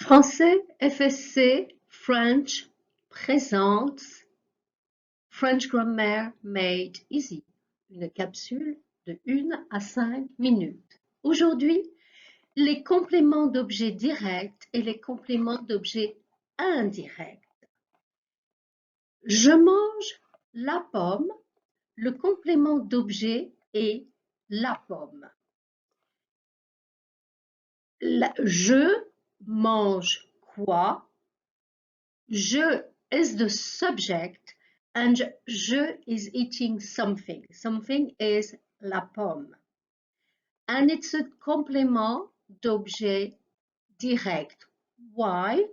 Français FSC French présente French Grammar Made Easy, une capsule de 1 à 5 minutes. Aujourd'hui, les compléments d'objets directs et les compléments d'objets indirects. Je mange la pomme, le complément d'objet est la pomme. Je mange quoi? Je is the subject and je is eating something. Something is la pomme. And it's a complément d'objet direct. Why?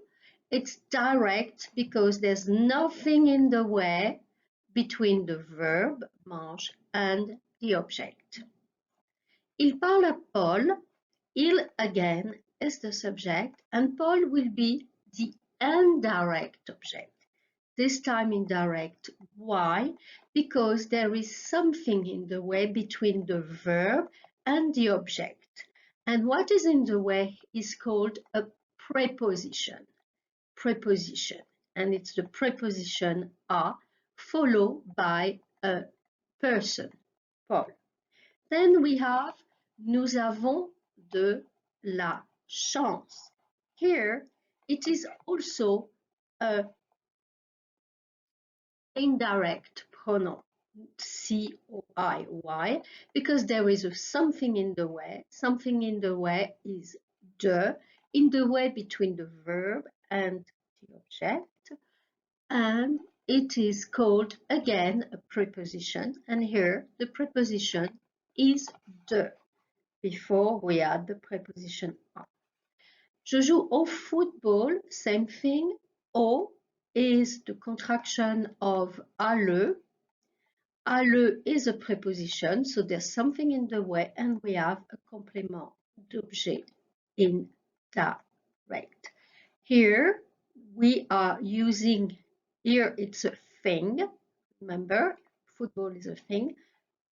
It's direct because there's nothing in the way between the verb mange and the object. Il parle à Paul. Il again is the subject and Paul will be the indirect object. This time indirect. Why? Because there is something in the way between the verb and the object. And what is in the way is called a preposition. Preposition. And it's the preposition a followed by a person. Paul. Then we have nous avons de la chance. Here it is also a indirect pronoun, COI. Why? Because there is a something in the way. Something in the way is de, in the way between the verb and the object. And it is called, again, a preposition. And here, the preposition is de. Before we add the preposition a. Je joue au football, same thing. Au is the contraction of alle. Alle is a preposition, so there's something in the way, and we have a complément d'objet indirect. Here we are using, here it's a thing. Remember, football is a thing,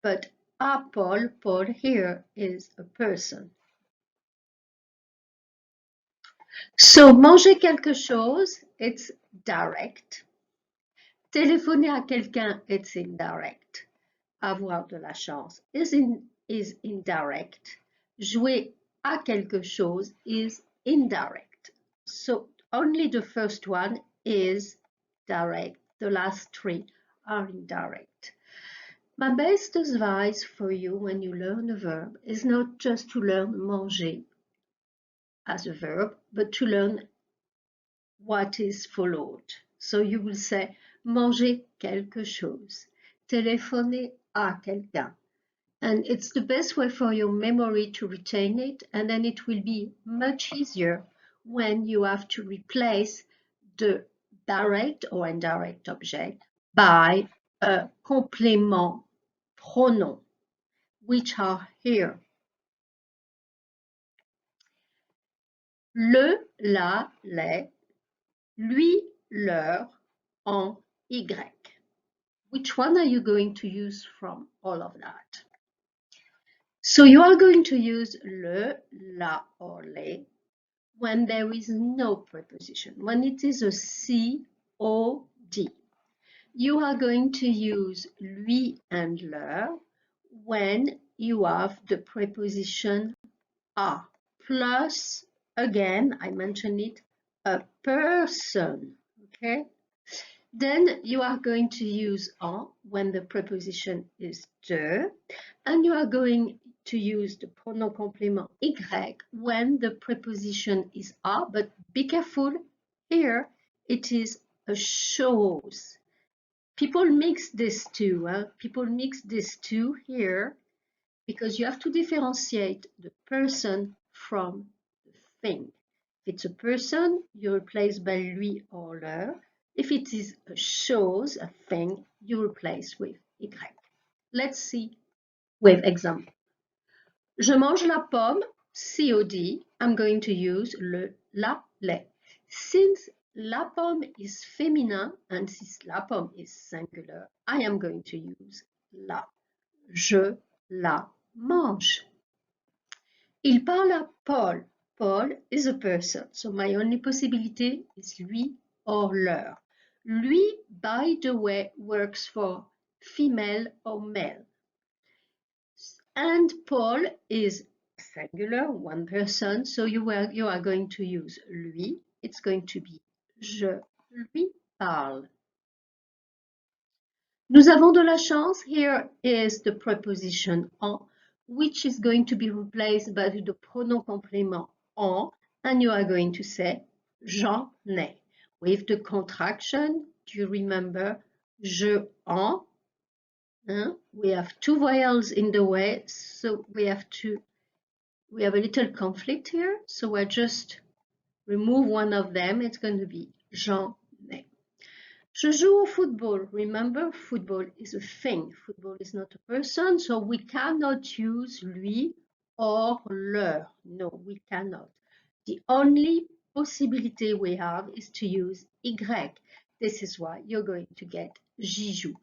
but à Paul, Paul here is a person. So, manger quelque chose, it's direct. Téléphoner à quelqu'un, it's indirect. Avoir de la chance is indirect. Jouer à quelque chose is indirect. So, only the first one is direct. The last three are indirect. My best advice for you when you learn a verb is not just to learn manger as a verb, but to learn what is followed. So you will say manger quelque chose, téléphoner à quelqu'un. And it's the best way for your memory to retain it, and then it will be much easier when you have to replace the direct or indirect object by a complément pronoun, which are here. Le, la, les, lui, leur, en, y. Which one are you going to use from all of that? So you are going to use le, la, or les when there is no preposition, when it is a COD. You are going to use lui and leur when you have the preposition a, plus, again, I mentioned it, a person, okay? Then you are going to use en when the preposition is de, and you are going to use the pronoun complément y when the preposition is a, but be careful, here it is a chose. People mix these two, people mix these two here because you have to differentiate the person from the thing. If it's a person, you replace by lui or leur. If it is a chose, a thing, you replace with y. Let's see with example. Je mange la pomme, COD. I'm going to use le, la, les. Since la pomme is feminine and since la pomme is singular, I am going to use la. Je la mange. Il parle à Paul. Paul is a person, so my only possibility is lui or leur. Lui, by the way, works for female or male. And Paul is singular, one person, so you are going to use lui. It's going to be je lui parle. Nous avons de la chance. Here is the preposition en, which is going to be replaced by the pronoun complément en, and you are going to say j'en ai. With the contraction, do you remember je en? We have two vowels in the way, so we have a little conflict here, so we'll just remove one of them. It's going to be j'en ai. Je joue au football. Remember, football is a thing. Football is not a person, so we cannot use lui or leur. No, we cannot. The only possibility we have is to use y. This is why you're going to get j'y joue.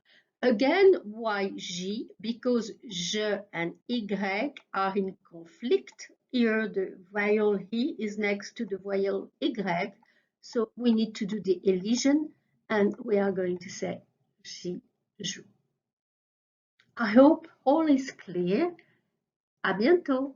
Again, why J? Because je and y are in conflict. Here, the vowel he is next to the vowel y, so we need to do the elision, and we are going to say j'y joue. I hope all is clear. À bientôt.